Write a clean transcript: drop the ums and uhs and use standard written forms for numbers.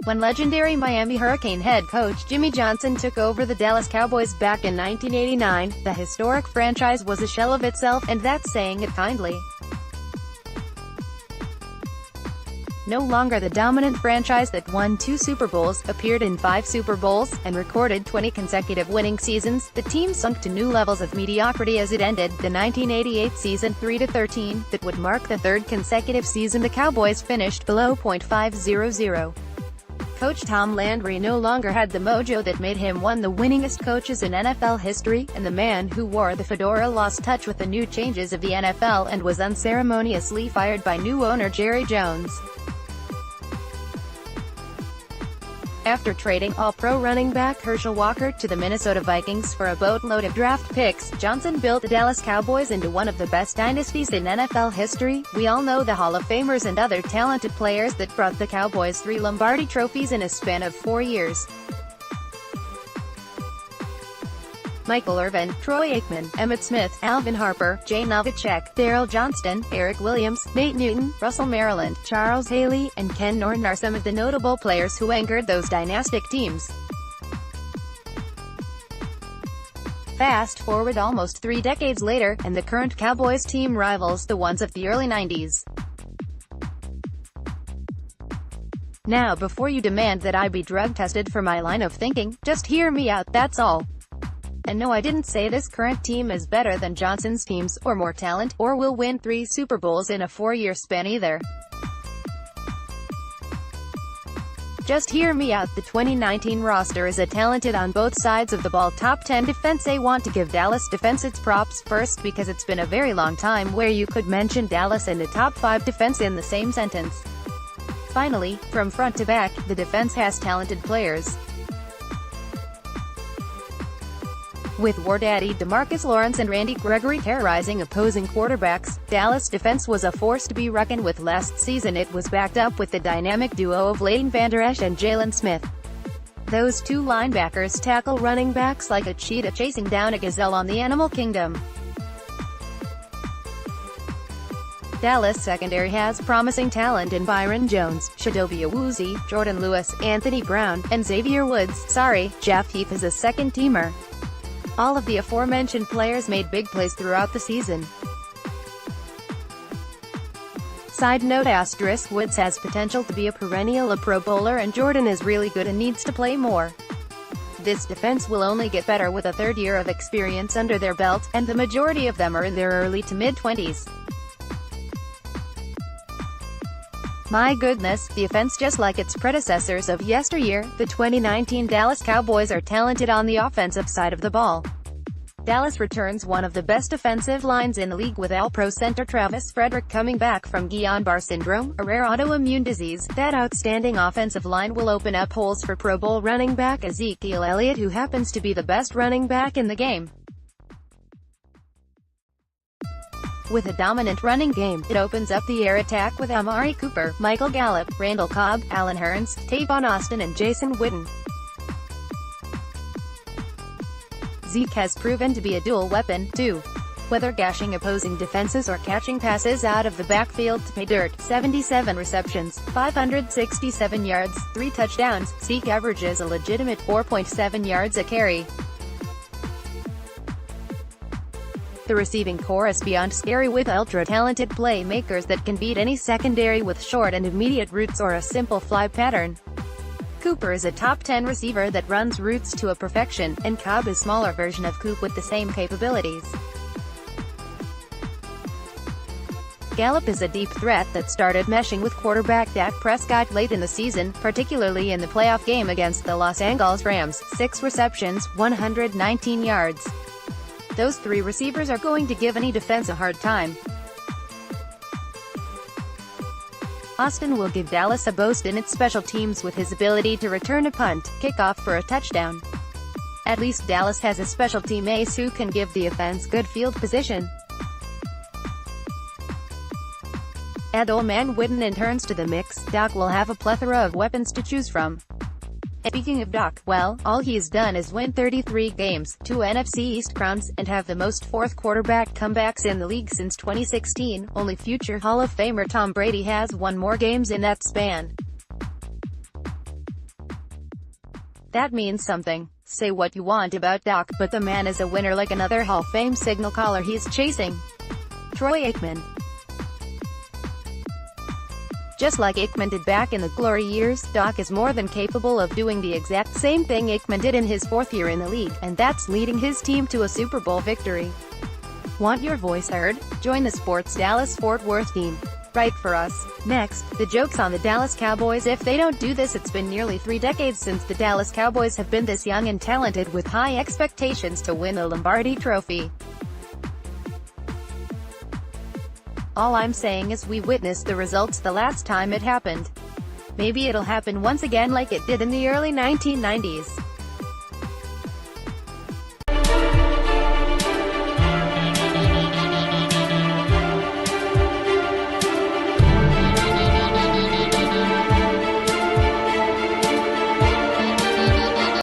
When legendary Miami Hurricane head coach Jimmy Johnson took over the Dallas Cowboys back in 1989, the historic franchise was a shell of itself, and that's saying it kindly. No longer the dominant franchise that won 2 Super Bowls, appeared in 5 Super Bowls, and recorded 20 consecutive winning seasons, the team sunk to new levels of mediocrity as it ended the 1988 season 3-13, that would mark the 3rd consecutive season the Cowboys finished below .500. Coach Tom Landry no longer had the mojo that made him one of the winningest coaches in NFL history, and the man who wore the fedora lost touch with the new changes of the NFL and was unceremoniously fired by new owner Jerry Jones. After trading All-Pro running back Herschel Walker to the Minnesota Vikings for a boatload of draft picks, Johnson built the Dallas Cowboys into one of the best dynasties in NFL history. We all know the Hall of Famers and other talented players that brought the Cowboys 3 Lombardi trophies in a span of 4 years. Michael Irvin, Troy Aikman, Emmitt Smith, Alvin Harper, Jay Novacek, Daryl Johnston, Eric Williams, Nate Newton, Russell Maryland, Charles Haley, and Ken Norton are some of the notable players who anchored those dynastic teams. Fast forward almost 3 decades later, and the current Cowboys team rivals the ones of the early 90s. Now, before you demand that I be drug-tested for my line of thinking, just hear me out, that's all. And no, I didn't say this current team is better than Johnson's teams, or more talent, or will win 3 Super Bowls in a 4-year span either. Just hear me out. The 2019 roster is a talented on both sides of the ball top 10 defense. I want to give Dallas defense its props, first because it's been a very long time where you could mention Dallas and a top 5 defense in the same sentence. Finally, from front to back, the defense has talented players. With War Daddy DeMarcus Lawrence and Randy Gregory terrorizing opposing quarterbacks, Dallas' defense was a force to be reckoned with. Last season it was backed up with the dynamic duo of Leighton Vander Esch and Jalen Smith. Those 2 linebackers tackle running backs like a cheetah chasing down a gazelle on the animal kingdom. Dallas' secondary has promising talent in Byron Jones, Chidobe Awuzie, Jordan Lewis, Anthony Brown, and Xavier Woods. Sorry, Jeff Heath is a second-teamer. All of the aforementioned players made big plays throughout the season. Side note: Woods has potential to be a perennial Pro Bowler, and Jordan is really good and needs to play more. This defense will only get better with a 3rd year of experience under their belt, and the majority of them are in their early to mid-20s. My goodness, the offense just like its predecessors of yesteryear, the 2019 Dallas Cowboys are talented on the offensive side of the ball. Dallas returns one of the best offensive lines in the league with All-Pro center Travis Frederick coming back from Guillain-Barré syndrome, a rare autoimmune disease. That outstanding offensive line will open up holes for Pro Bowl running back Ezekiel Elliott, who happens to be the best running back in the game. With a dominant running game, it opens up the air attack with Amari Cooper, Michael Gallup, Randall Cobb, Allen Hurns, Tavon Austin and Jason Witten. Zeke has proven to be a dual weapon, too. Whether gashing opposing defenses or catching passes out of the backfield to pay dirt, 77 receptions, 567 yards, 3 touchdowns, Zeke averages a legitimate 4.7 yards a carry. The receiving core is beyond scary, with ultra-talented playmakers that can beat any secondary with short and immediate routes or a simple fly pattern. Cooper is a top 10 receiver that runs routes to a perfection, and Cobb is a smaller version of Coop with the same capabilities. Gallup is a deep threat that started meshing with quarterback Dak Prescott late in the season, particularly in the playoff game against the Los Angeles Rams. 6 receptions, 119 yards. Those 3 receivers are going to give any defense a hard time. Austin will give Dallas a boost in its special teams with his ability to return a punt, kickoff for a touchdown. At least Dallas has a special team ace who can give the offense good field position. Add old man Witten and Hurns to the mix, Doc will have a plethora of weapons to choose from. Speaking of Doc, well, all he's done is win 33 games, 2 NFC East crowns, and have the most fourth quarterback comebacks in the league since 2016. Only future Hall of Famer Tom Brady has won more games in that span. That means something. Say what you want about Doc, but the man is a winner like another Hall of Fame signal caller he's chasing. Troy Aikman. Just like Aikman did back in the glory years, Doc is more than capable of doing the exact same thing Aikman did in his 4th year in the league, and that's leading his team to a Super Bowl victory. Want your voice heard? Join the Sports Dallas-Fort Worth team. Write for us. Next, the joke's on the Dallas Cowboys if they don't do this. It's been nearly 3 decades since the Dallas Cowboys have been this young and talented with high expectations to win a Lombardi trophy. All I'm saying is we witnessed the results the last time it happened. Maybe it'll happen once again like it did in the early 1990s.